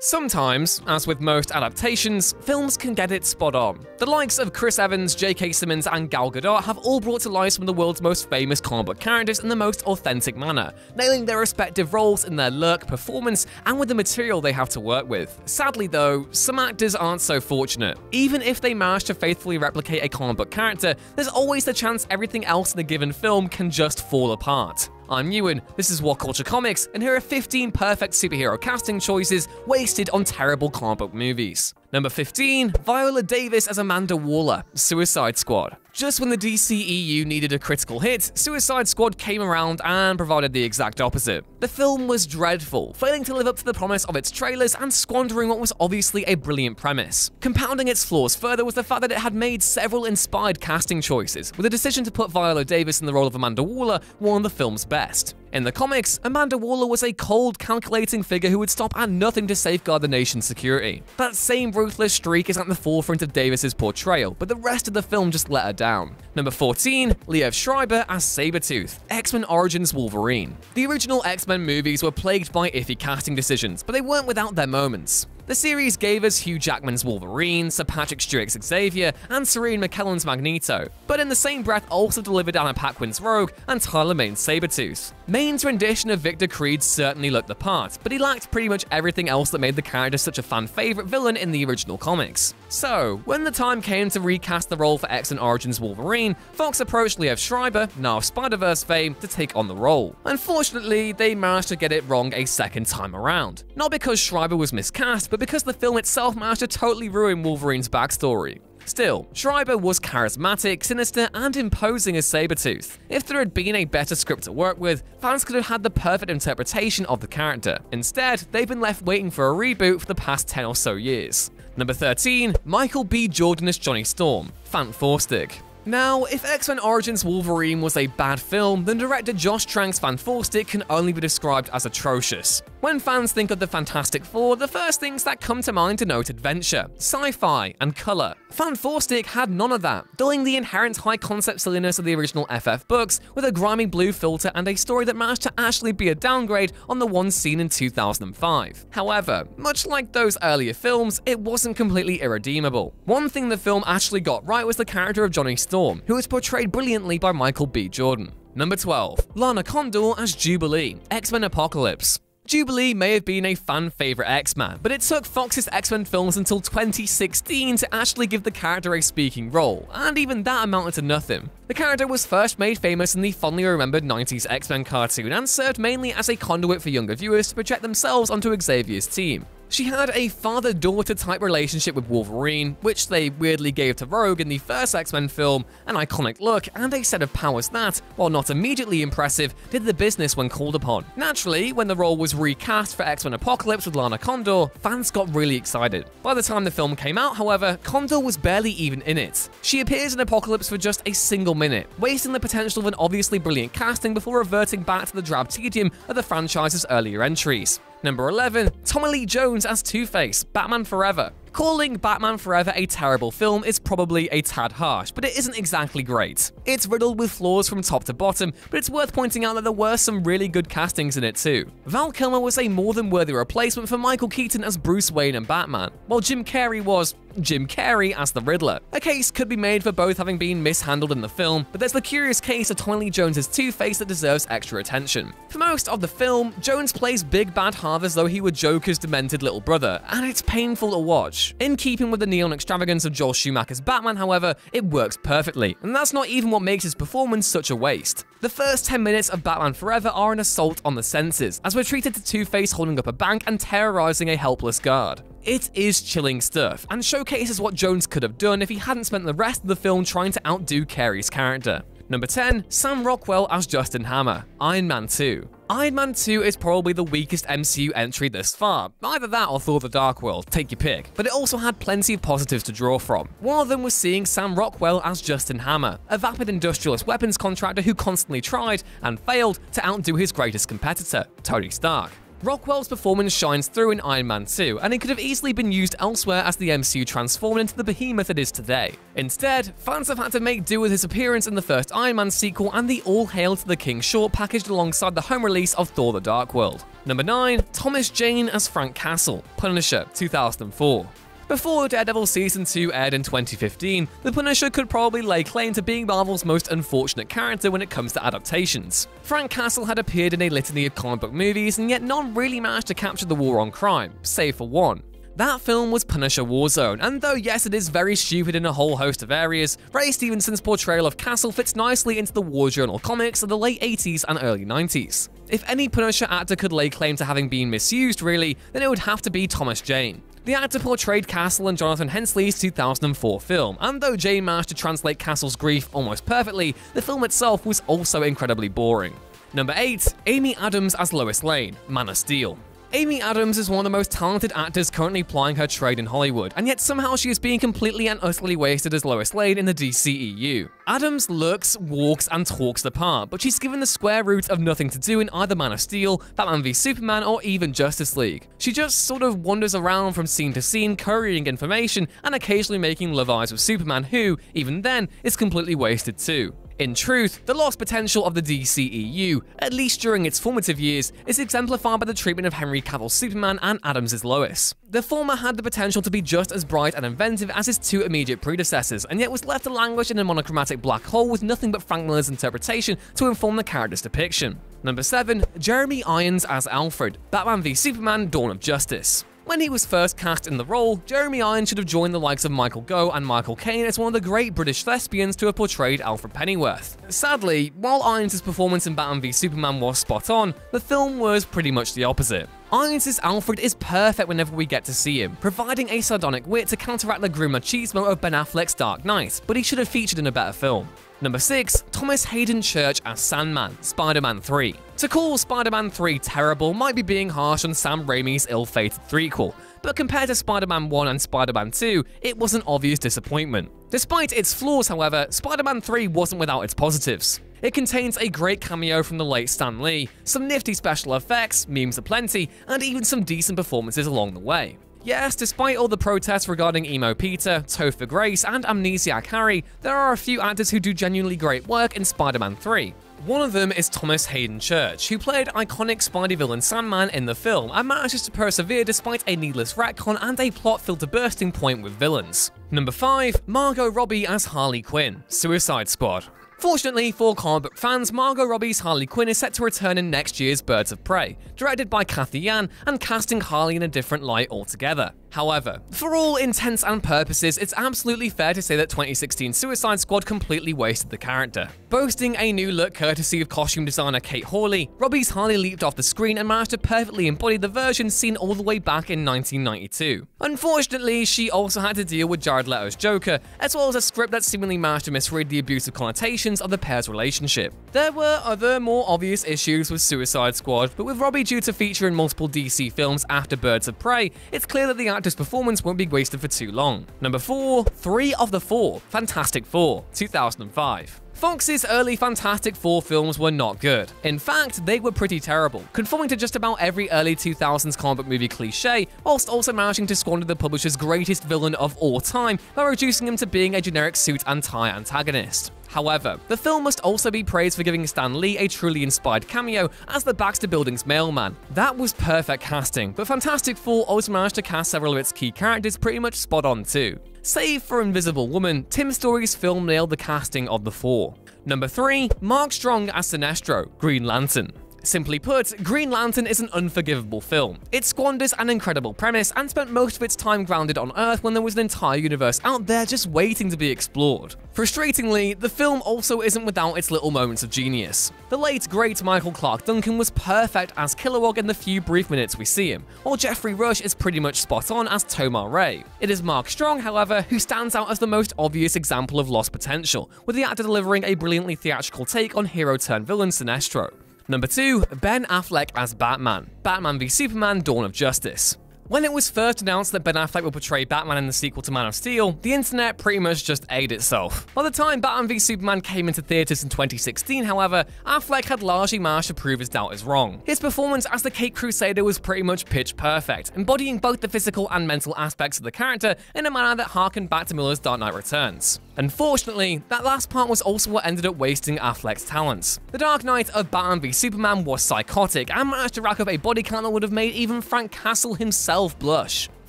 Sometimes, as with most adaptations, films can get it spot on. The likes of Chris Evans, J.K. Simmons, and Gal Gadot have all brought to life some of the world's most famous comic book characters in the most authentic manner, nailing their respective roles in their look, performance, and with the material they have to work with. Sadly though, some actors aren't so fortunate. Even if they manage to faithfully replicate a comic book character, there's always the chance everything else in a given film can just fall apart. I'm Ewan, this is What Culture Comics, and here are 15 perfect superhero casting choices wasted on terrible comic book movies. Number 15, Viola Davis as Amanda Waller, Suicide Squad. Just when the DCEU needed a critical hit, Suicide Squad came around and provided the exact opposite. The film was dreadful, failing to live up to the promise of its trailers and squandering what was obviously a brilliant premise. Compounding its flaws further was the fact that it had made several inspired casting choices, with the decision to put Viola Davis in the role of Amanda Waller one of the film's best. In the comics, Amanda Waller was a cold, calculating figure who would stop at nothing to safeguard the nation's security. That same ruthless streak is at the forefront of Davis's portrayal, but the rest of the film just let her down. Number 14, LIEV Schreiber as Sabretooth, X-Men Origins Wolverine. The original X-Men movies were plagued by iffy casting decisions, but they weren't without their moments. The series gave us Hugh Jackman's Wolverine, Sir Patrick Stewart's Xavier, and Serene McKellen's Magneto, but in the same breath also delivered Anna Paquin's Rogue and Tyler Mane's Sabretooth. Mane's rendition of Victor Creed certainly looked the part, but he lacked pretty much everything else that made the character such a fan-favorite villain in the original comics. So, when the time came to recast the role for X-Men Origins Wolverine, Fox approached LIEV Schreiber, now of Spider-Verse fame, to take on the role. Unfortunately, they managed to get it wrong a second time around. Not because Schreiber was miscast, but because the film itself managed to totally ruin Wolverine's backstory. Still, Schreiber was charismatic, sinister, and imposing as Sabretooth. If there had been a better script to work with, fans could have had the perfect interpretation of the character. Instead, they've been left waiting for a reboot for the past 10 or so years. Number 13, Michael B. Jordan as Johnny Storm, Fantastic. Now, if X-Men Origins Wolverine was a bad film, then director Josh Trank's Fantastic can only be described as atrocious. When fans think of the Fantastic Four, the first things that come to mind denote adventure, sci-fi, and color. Fantastic had none of that, dulling the inherent high-concept silliness of the original FF books with a grimy blue filter and a story that managed to actually be a downgrade on the one seen in 2005. However, much like those earlier films, it wasn't completely irredeemable. One thing the film actually got right was the character of Johnny Storm, who was portrayed brilliantly by Michael B. Jordan. Number 12, LANA CONDOR as Jubilee, X-Men Apocalypse. Jubilee may have been a fan-favorite X-Man, but it took Fox's X-Men films until 2016 to actually give the character a speaking role, and even that amounted to nothing. The character was first made famous in the fondly remembered 90s X-Men cartoon and served mainly as a conduit for younger viewers to project themselves onto Xavier's team. She had a father-daughter type relationship with Wolverine, which they weirdly gave to Rogue in the first X-Men film, an iconic look, and a set of powers that, while not immediately impressive, did the business when called upon. Naturally, when the role was recast for X-Men Apocalypse with LANA CONDOR, fans got really excited. By the time the film came out, however, CONDOR was barely even in it. She appears in Apocalypse for just a single minute, wasting the potential of an obviously brilliant casting before reverting back to the drab tedium of the franchise's earlier entries. Number 11, Tommy Lee Jones as Two-Face, Batman Forever. Calling Batman Forever a terrible film is probably a tad harsh, but it isn't exactly great. It's riddled with flaws from top to bottom, but it's worth pointing out that there were some really good castings in it too. Val Kilmer was a more than worthy replacement for Michael Keaton as Bruce Wayne and Batman, while Jim Carrey was Jim Carrey as the Riddler. A case could be made for both having been mishandled in the film, but there's the curious case of Tommy Lee Jones' Two-Face that deserves extra attention. For most of the film, Jones plays big bad Harv as though he were Joker's demented little brother, and it's painful to watch. In keeping with the neon extravagance of Joel Schumacher's Batman, however, it works perfectly, and that's not even what makes his performance such a waste. The first 10 minutes of Batman Forever are an assault on the senses, as we're treated to Two-Face holding up a bank and terrorizing a helpless guard. It is chilling stuff, and showcases what Jones could have done if he hadn't spent the rest of the film trying to outdo Carey's character. Number 10, Sam Rockwell as Justin Hammer, Iron Man 2. Iron Man 2 is probably the weakest MCU entry thus far. Either that or Thor: The Dark World, take your pick. But it also had plenty of positives to draw from. One of them was seeing Sam Rockwell as Justin Hammer, a vapid industrialist weapons contractor who constantly tried, and failed, to outdo his greatest competitor, Tony Stark. Rockwell's performance shines through in Iron Man 2, and it could have easily been used elsewhere as the MCU transformed into the behemoth it is today. Instead, fans have had to make do with his appearance in the first Iron Man sequel and the All Hail to the King short packaged alongside the home release of Thor: The Dark World. Number 9. Thomas Jane as Frank Castle, Punisher, 2004. Before Daredevil Season 2 aired in 2015, the Punisher could probably lay claim to being Marvel's most unfortunate character when it comes to adaptations. Frank Castle had appeared in a litany of comic book movies, and yet none really managed to capture the war on crime, save for one. That film was Punisher Warzone, and though yes, it is very stupid in a whole host of areas, Ray Stevenson's portrayal of Castle fits nicely into the War Journal comics of the late 80s and early 90s. If any Punisher actor could lay claim to having been misused really, then it would have to be Thomas Jane. The actor portrayed Castle in Jonathan Hensley's 2004 film, and though Jane managed to translate Castle's grief almost perfectly, the film itself was also incredibly boring. Number 8. Amy Adams as Lois Lane, Man of Steel. Amy Adams is one of the most talented actors currently plying her trade in Hollywood, and yet somehow she is being completely and utterly wasted as Lois Lane in the DCEU. Adams looks, walks, and talks the part, but she's given the square root of nothing to do in either Man of Steel, Batman v Superman, or even Justice League. She just sort of wanders around from scene to scene, currying information, and occasionally making love eyes with Superman, who, even then, is completely wasted too. In truth, the lost potential of the DCEU, at least during its formative years, is exemplified by the treatment of Henry Cavill's Superman and Adams' Lois. The former had the potential to be just as bright and inventive as his two immediate predecessors, and yet was left to languish in a monochromatic black hole with nothing but Frank Miller's interpretation to inform the character's depiction. Number 7. Jeremy Irons as Alfred, Batman v Superman: Dawn of Justice. When he was first cast in the role, Jeremy Irons should have joined the likes of Michael Gough and Michael Caine as one of the great British thespians to have portrayed Alfred Pennyworth. Sadly, while Irons' performance in Batman v Superman was spot on, the film was pretty much the opposite. Irons' Alfred is perfect whenever we get to see him, providing a sardonic wit to counteract the grim machismo of Ben Affleck's Dark Knight, but he should have featured in a better film. Number 6. Thomas Hayden Church as Sandman, Spider-Man 3. To call Spider-Man 3 terrible might be being harsh on Sam Raimi's ill-fated threequel, but compared to Spider-Man 1 and Spider-Man 2, it was an obvious disappointment. Despite its flaws, however, Spider-Man 3 wasn't without its positives. It contains a great cameo from the late Stan Lee, some nifty special effects, memes aplenty, and even some decent performances along the way. Yes, despite all the protests regarding Emo Peter, Topher Grace, and Amnesiac Harry, there are a few actors who do genuinely great work in Spider-Man 3. One of them is Thomas Hayden Church, who played iconic Spidey villain Sandman in the film and manages to persevere despite a needless retcon and a plot filled to bursting point with villains. Number 5. Margot Robbie as Harley Quinn, Suicide Squad. Fortunately for comic book fans, Margot Robbie's Harley Quinn is set to return in next year's Birds of Prey, directed by Cathy Yan and casting Harley in a different light altogether. However, for all intents and purposes, it's absolutely fair to say that 2016 Suicide Squad completely wasted the character. Boasting a new look courtesy of costume designer Kate Hawley, Robbie's Harley leaped off the screen and managed to perfectly embody the version seen all the way back in 1992. Unfortunately, she also had to deal with Jared Leto's Joker, as well as a script that seemingly managed to misread the abusive connotations of the pair's relationship. There were other, more obvious issues with Suicide Squad, but with Robbie due to feature in multiple DC films after Birds of Prey, it's clear that the actor's performance won't be wasted for too long. Number 4. 3 of the 4, Fantastic Four, 2005. Fox's early Fantastic Four films were not good. In fact, they were pretty terrible, conforming to just about every early 2000s comic book movie cliche, whilst also managing to squander the publisher's greatest villain of all time by reducing him to being a generic suit and tie antagonist. However, the film must also be praised for giving Stan Lee a truly inspired cameo as the Baxter Building's mailman. That was perfect casting, but Fantastic Four also managed to cast several of its key characters pretty much spot on too. Save for Invisible Woman, Tim Story's film nailed the casting of the four. Number 3. Mark Strong as Sinestro, Green Lantern. Simply put, Green Lantern is an unforgivable film. It squanders an incredible premise and spent most of its time grounded on Earth when there was an entire universe out there just waiting to be explored. Frustratingly, the film also isn't without its little moments of genius. The late great Michael Clark Duncan was perfect as Kilowog in the few brief minutes we see him, while Jeffrey Rush is pretty much spot on as Tomar Ray. It is Mark Strong, however, who stands out as the most obvious example of lost potential, with the actor delivering a brilliantly theatrical take on hero-turned-villain Sinestro. Number 2. Ben Affleck as Batman, Batman v Superman: Dawn of Justice. When it was first announced that Ben Affleck would portray Batman in the sequel to Man of Steel, the internet pretty much just ate itself. By the time Batman v Superman came into theaters in 2016, however, Affleck had largely managed to prove his doubters wrong. His performance as the Caped Crusader was pretty much pitch perfect, embodying both the physical and mental aspects of the character in a manner that harkened back to Miller's Dark Knight Returns. Unfortunately, that last part was also what ended up wasting Affleck's talents. The Dark Knight of Batman v Superman was psychotic and managed to rack up a body count that would have made even Frank Castle himself blush.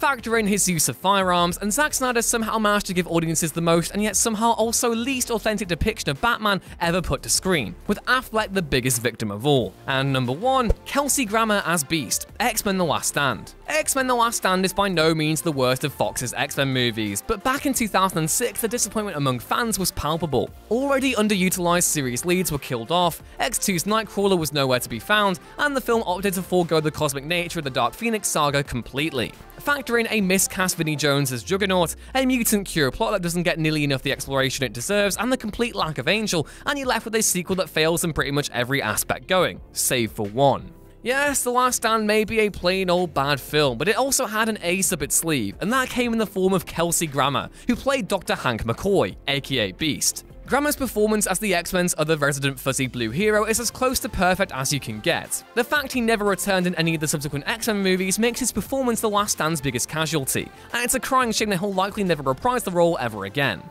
Factor in his use of firearms, and Zack Snyder somehow managed to give audiences the most and yet somehow also least authentic depiction of Batman ever put to screen, with Affleck the biggest victim of all. And number 1, Kelsey Grammer as Beast, X-Men The Last Stand. X-Men The Last Stand is by no means the worst of Fox's X-Men movies, but back in 2006, the disappointment among fans was palpable. Already underutilized series leads were killed off, X2's Nightcrawler was nowhere to be found, and the film opted to forego the cosmic nature of the Dark Phoenix saga completely. Factor in a miscast Vinnie Jones as Juggernaut, a mutant cure plot that doesn't get nearly enough the exploration it deserves, and the complete lack of Angel, and you're left with a sequel that fails in pretty much every aspect going, save for one. Yes, The Last Stand may be a plain old bad film, but it also had an ace up its sleeve, and that came in the form of Kelsey Grammer, who played Dr. Hank McCoy, aka Beast. Grammer's performance as the X-Men's other resident fuzzy blue hero is as close to perfect as you can get. The fact he never returned in any of the subsequent X-Men movies makes his performance The Last Stand's biggest casualty, and it's a crying shame that he'll likely never reprise the role ever again.